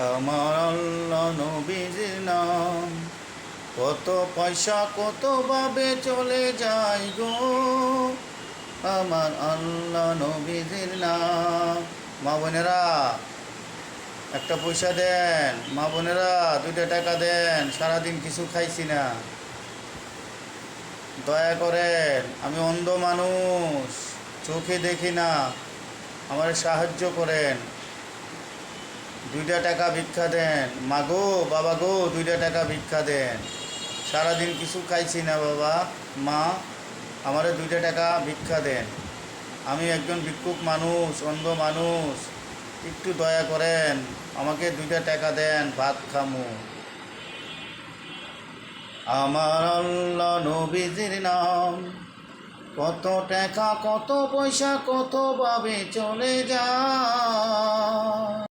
আমার আল্লাহ নবীজির নাম, কত পয়সা কত ভাবে চলে যায় গো। আমার আল্লাহ নবীজির নাম। মা বোনেরা একটা পয়সা দেন, মা বোনেরা 2টা টাকা দেন, সারাদিন কিছু খাইছি না, দয়া করেন। আমি অন্ধ মানুষ, চোখে দেখি না, আমার সাহায্য করেন। 2টা টাকা ভিক্ষা দেন, মা গো বাবা গো, 2টা টাকা ভিক্ষা দেন। সারাদিন কিছু খাইছি না বাবা মা, আমারে 2টা টাকা ভিক্ষা দেন। আমি একজন ভিক্ষুক মানুষ, অন্ধ মানুষ, একটু দয়া করেন, আমাকে 2টা টাকা দেন, ভাত খামু। আমার আল্লাহ নবীজির নাম, কত টাকা কত পয়সা কত ভাবে চলে যায়।